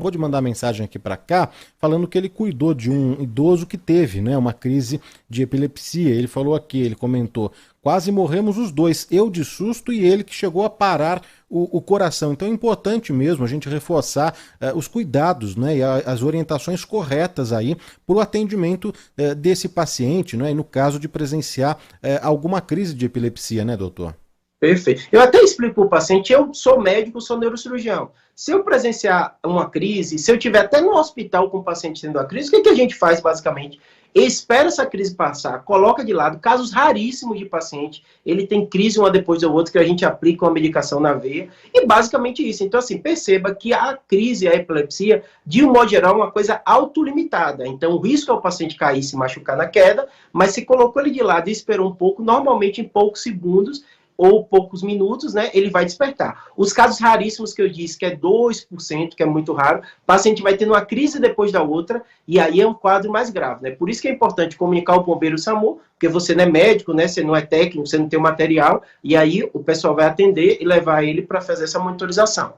Vou de mandar mensagem aqui para cá, falando que ele cuidou de um idoso que teve, né, uma crise de epilepsia. Ele falou aqui, ele comentou, quase morremos os dois, eu de susto e ele que chegou a parar o coração. Então é importante mesmo a gente reforçar os cuidados, né, e as orientações corretas aí para o atendimento desse paciente, né, e no caso de presenciar alguma crise de epilepsia, né, doutor? Perfeito. Eu até explico para o paciente, eu sou médico, sou neurocirurgião. Se eu presenciar uma crise, se eu estiver até no hospital com o paciente tendo a crise, o que a gente faz basicamente? Espera essa crise passar, coloca de lado, casos raríssimos de paciente, ele tem crise uma depois da outra, que a gente aplica uma medicação na veia, e basicamente isso. Então, assim, perceba que a crise, a epilepsia, de um modo geral, é uma coisa autolimitada. Então, o risco é o paciente cair e se machucar na queda, mas se colocou ele de lado e esperou um pouco, normalmente em poucos segundos, ou poucos minutos, né, ele vai despertar. Os casos raríssimos que eu disse, que é 2%, que é muito raro, o paciente vai tendo uma crise depois da outra, e aí é um quadro mais grave, né? Por isso que é importante comunicar o bombeiro e o SAMU, porque você não é médico, né, você não é técnico, você não tem o material, e aí o pessoal vai atender e levar ele para fazer essa monitorização.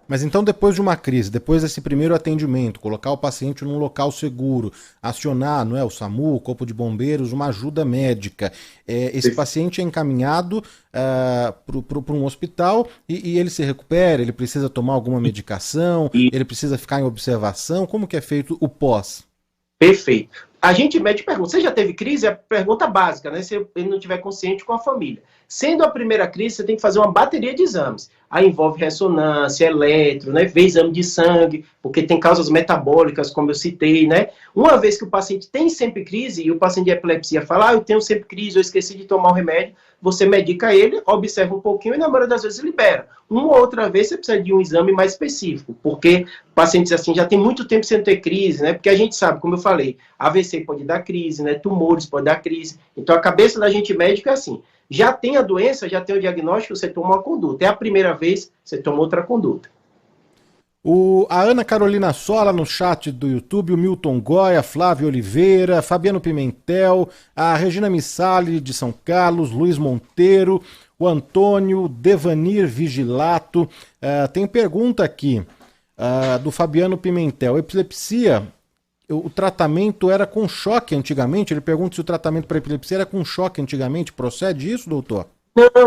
Mas então, depois de uma crise, depois desse primeiro atendimento, colocar o paciente num local seguro, acionar, não é, o SAMU, o Corpo de Bombeiros, uma ajuda médica, esse paciente é encaminhado para um hospital e ele se recupera, ele precisa tomar alguma medicação, ele precisa ficar em observação, como que é feito o pós? Perfeito. A gente médico pergunta, você já teve crise? É a pergunta básica, né? Se ele não estiver consciente com a família. Sendo a primeira crise, você tem que fazer uma bateria de exames. Aí envolve ressonância, eletro, né? Ver exame de sangue, porque tem causas metabólicas, como eu citei, né? Uma vez que o paciente tem sempre crise, e o paciente de epilepsia fala, eu tenho sempre crise, eu esqueci de tomar o remédio, você medica ele, observa um pouquinho e na maioria das vezes libera. Uma ou outra vez você precisa de um exame mais específico, porque pacientes assim já tem muito tempo sem ter crise, né? Porque a gente sabe, como eu falei, AVC pode dar crise, né? Tumores pode dar crise. Então a cabeça da gente médica é assim, já tem a doença, já tem o diagnóstico, você toma uma conduta. É a primeira vez, você toma outra conduta. A Ana Carolina Sola no chat do YouTube, o Milton Goya, Flávio Oliveira, Fabiano Pimentel, a Regina Missali de São Carlos, Luiz Monteiro, o Antônio, Devanir Vigilato. Tem pergunta aqui do Fabiano Pimentel. Epilepsia, o tratamento era com choque antigamente? Ele pergunta se o tratamento para epilepsia era com choque antigamente. Procede isso, doutor?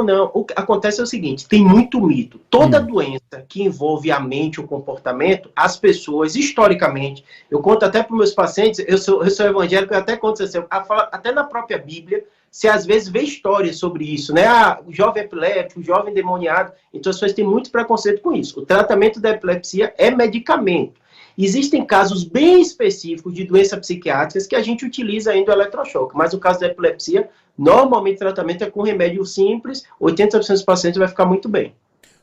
Não. O que acontece é o seguinte, tem muito mito. Toda doença que envolve a mente, o comportamento, as pessoas, historicamente, eu conto até para os meus pacientes, eu sou evangélico, eu até conto assim, até na própria Bíblia, você às vezes vê histórias sobre isso, né? O jovem epiléptico, o jovem endemoniado, então as pessoas têm muito preconceito com isso. O tratamento da epilepsia é medicamento. Existem casos bem específicos de doenças psiquiátricas que a gente utiliza ainda o eletrochoque, mas o caso da epilepsia, normalmente o tratamento é com remédio simples, 80% dos pacientes vai ficar muito bem.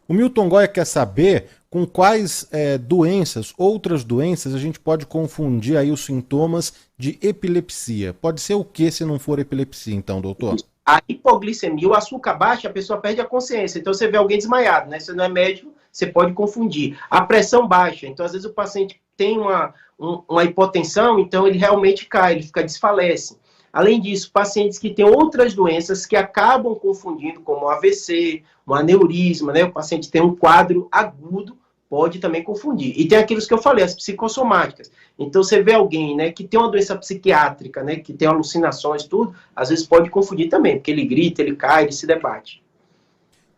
O Milton Goya quer saber com quais doenças, outras doenças, a gente pode confundir aí os sintomas de epilepsia. Pode ser o que se não for epilepsia, então, doutor? A hipoglicemia, o açúcar baixo, a pessoa perde a consciência. Então, você vê alguém desmaiado, né? Você não é médico, você pode confundir. A pressão baixa, então, às vezes o paciente tem uma hipotensão, então ele realmente cai, ele desfalece. Além disso, pacientes que têm outras doenças que acabam confundindo, como o AVC, um aneurisma, né? O paciente tem um quadro agudo, pode também confundir. E tem aqueles que eu falei, as psicossomáticas. Então, você vê alguém, né, que tem uma doença psiquiátrica, né, que tem alucinações, tudo, às vezes pode confundir também, porque ele grita, ele cai, ele se debate.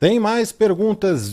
Tem mais perguntas